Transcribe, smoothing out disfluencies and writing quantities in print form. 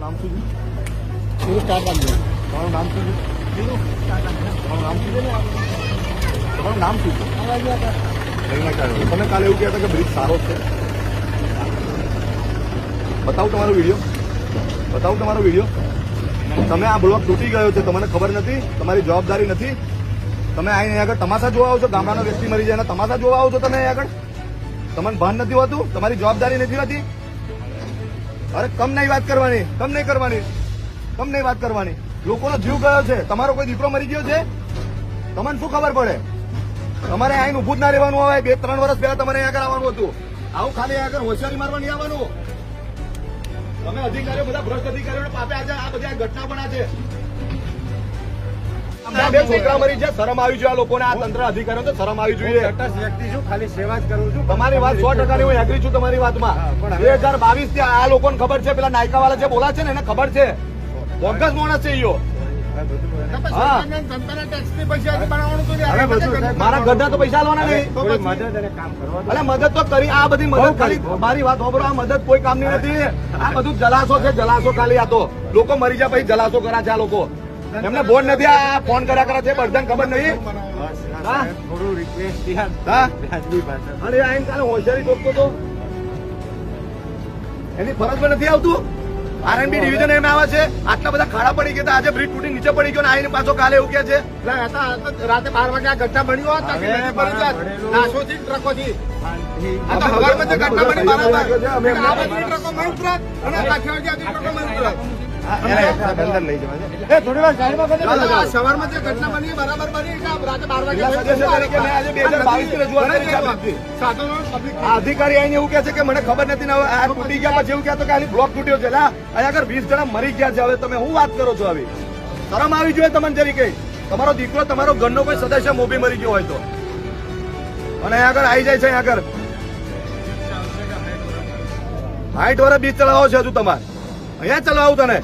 નામ શું છે? તમારું નામ શું છે? તમારું નામ શું છે ને? તમારું નામ શું છે? તમે કાલે એવું કહેતા કે બ્રિજ સારો છે. બતાવું તમારો વિડીયો. તમે આ બ્લોક તૂટી ગયો છે, તમને ખબર નથી, તમારી જવાબદારી નથી. તમે અહીં આગળ તમાશા જોવા આવો છો, ગામડાનો વ્યક્તિ મરી જાય તમાશા જોવા આવો છો. તમે અહીં આગળ તમને ભાન નથી હોતું, તમારી જવાબદારી નથી હોતી. અરે કમ નહીં વાત કરવાની. લોકોનો જીવ ગયો છે, તમારો કોઈ દીકરો મરી ગયો છે, તમને શું ખબર પડે? તમારે અહીં ઉભું જ ના રહેવાનું હોય. 2-3 વર્ષ પહેલા તમારે આગળ આવવાનું હતું. આવું ખાલી આગળ હોશિયારી મારવા નહીં આવવાનું. તમે અધિકારીઓ બધા ભ્રષ્ટ અધિકારીઓ પાપે આજે આ બધી ઘટના પણ આજે બે છોકરા મરી છે. શરમ આવી જોઈએ આ લોકોને, આ તંત્ર અધિકારીઓ તો શરમ આવી જોઈએ. વ્યક્તિ છું, ખાલી સેવા જ કરું છું. તમારી વાત 100% ની હું એગ્રી છું તમારી વાતમાં. 2022 થી આ લોકોને ખબર છે, પેલા નાયકા વાળા જે બોલા છે ને એને ખબર છે. બોગસ માણસ છે ઈયો. મારા ગઢા તો પૈસા લેવાના નહીં. અરે મદદ તો કરી, આ બધી મદદ ખાલી મારી વાત હોબરો, આ મદદ કોઈ કામની નથી. આ બધું જલાશો છે, જલાશો ખાલી. આ તો લોકો મરી જાય પછી જલાશો કર્યા છે આ લોકો. એમને બોન નથી, આ ફોન કર્યા કરે છે, બધાને ખબર નહીં. થોડું રિક્વેસ્ટ અરે આઈને કાલે હોશિયારી ટોકતો તો એની ફરજ પણ નથી આવતું. આરએનબી ડિવિઝન એમ આવે છે, આટલા બધા ખાડા પડી ગયા, આજે બ્રિજ તૂટી નીચે પડી ગયો ને આઈને પાછો કાલે એવું કે છે રાતે 12 વાગે આ ઘટના બની હોત, નાશોથી ટ્રકોથી હવારમાં જે ઘટના બની બરાબર, આ બધી ટ્રકો માં ઉતરાત અને કાઠિયાવાડી ટ્રકો માં ઉતરાત. થોડી વાર સાઈડમાં કરી સવારમાં જે ઘટના બની બરાબર બની, રાતે 12 વાગે આજે 2022 ની રજૂઆત કરી છે. સાધનો પબ્લિક આ અધિકારી આઈને એવું કે છે કે મને ખબર નથી ને હવે આ તૂટી ગયા પછી એવું કહેતો કે આ બ્લોક તૂટ્યો છે. અહીંયા આગળ 20 જણા મરી ગયા છે. હવે તમે શું વાત કરો છો? આવી શરમ આવી જોઈએ તમને જરી કઈ. તમારો દીકરો, તમારો ઘરનો કોઈ સદસ્ય મોભી મરી ગયો હોય તો, અને અહીંયા આગળ આવી જાય છે. અહીંયા આગળ 60 વર્ષ બીજ ચલાવો છે હજુ તમારે. અહીંયા ચલાવું તને